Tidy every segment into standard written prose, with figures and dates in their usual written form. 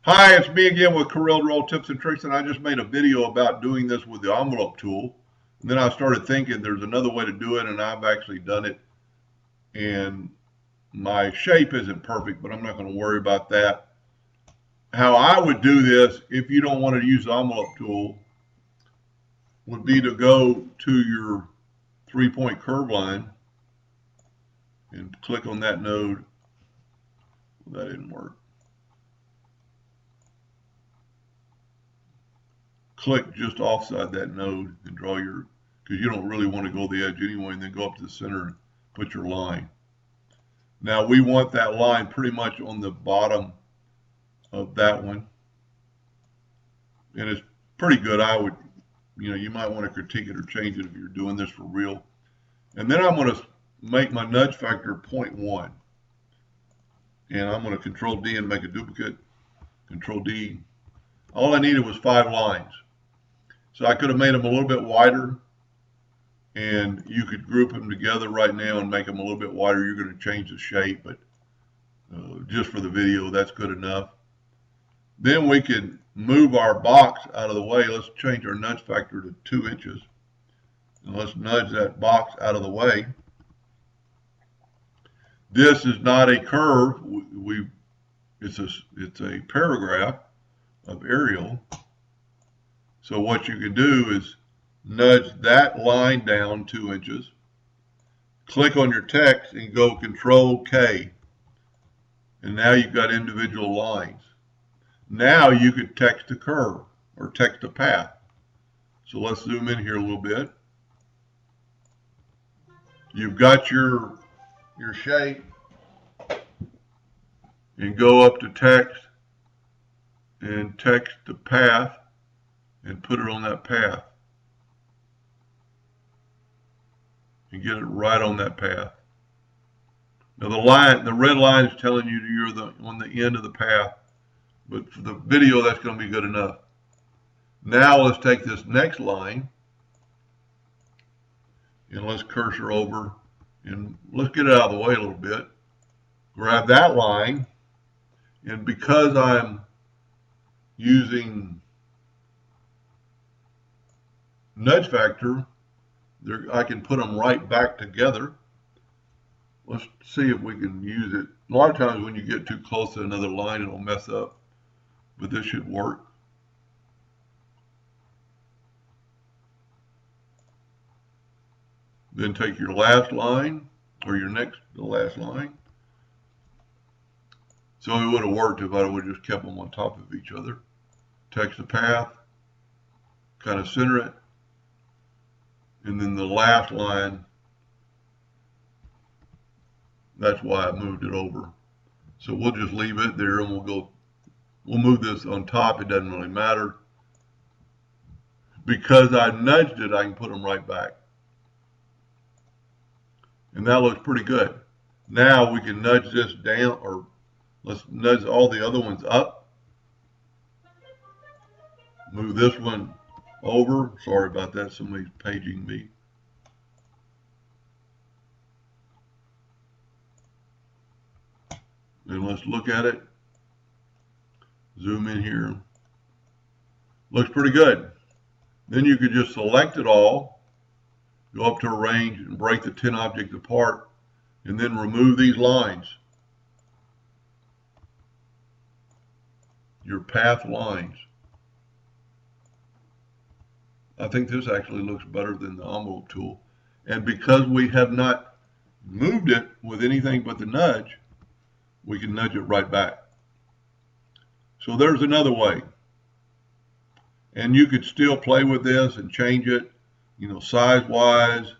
Hi, it's me again with Corel Draw Tips and Tricks, and I just made a video about doing this with the envelope tool. And then I started thinking there's another way to do it, and I've actually done it. And my shape isn't perfect, but I'm not going to worry about that. How I would do this, if you don't want to use the envelope tool, would be to go to your 3-point curve line and click on that node. Well, that didn't work. Click just offside that node and draw your, because you don't really want to go the edge anyway, and then go up to the center and put your line. Now we want that line pretty much on the bottom of that one, and it's pretty good. I would, you might want to critique it or change it if you're doing this for real. And then I'm going to make my nudge factor 0.1, and I'm going to Control D and make a duplicate. Control D. All I needed was 5 lines. So I could have made them a little bit wider, and you could group them together right now and make them a little bit wider. You're going to change the shape, but just for the video, that's good enough. Then we can move our box out of the way. Let's change our nudge factor to 2 inches. And let's nudge that box out of the way. This is not a curve. It's a paragraph of Arial. So what you can do is nudge that line down 2 inches, click on your text and go Control K, and now you've got individual lines. Now you could text a curve or text a path. So let's zoom in here a little bit. You've got your shape, and go up to text and text the path and put it on that path and get it right on that path. Now the red line is telling you you're on the end of the path, but for the video that's going to be good enough. Now let's take this next line and let's cursor over and let's get it out of the way a little bit. Grab that line, and because I'm using nudge factor, I can put them right back together. Let's see if we can use it. A lot of times when you get too close to another line, it'll mess up, but this should work. Then take your last line, or the last line. So it would have worked if I would have just kept them on top of each other. Text the path, kind of center it, and then the last line, that's why I moved it over. So we'll just leave it there, and we'll move this on top. It doesn't really matter. Because I nudged it, I can put them right back. And that looks pretty good. Now we can nudge this down, or let's nudge all the other ones up. Move this one over. Sorry about that, somebody's paging me. And let's look at it. Zoom in here. Looks pretty good. Then you could just select it all, go up to arrange and break the 10 objects apart, and then remove these lines. Your path lines. I think this actually looks better than the envelope tool. And because we have not moved it with anything but the nudge, we can nudge it right back. So there's another way. And you could still play with this and change it, size-wise.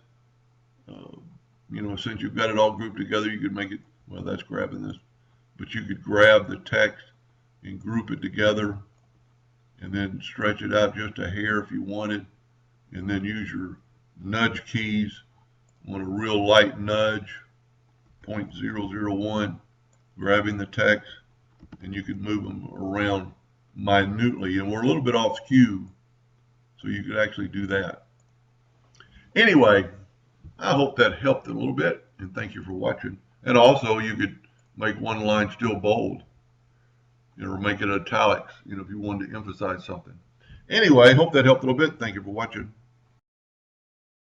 Since you've got it all grouped together, you could make it, well, that's grabbing this, but you could grab the text and group it together and then stretch it out just a hair if you wanted, and then use your nudge keys on a real light nudge, 0.001, grabbing the text, and you could move them around minutely. And we're a little bit off skew, so you could actually do that. Anyway, I hope that helped a little bit, and thank you for watching. And also, you could make one line still bold. or make it italics, if you wanted to emphasize something. Anyway, hope that helped a little bit. Thank you for watching.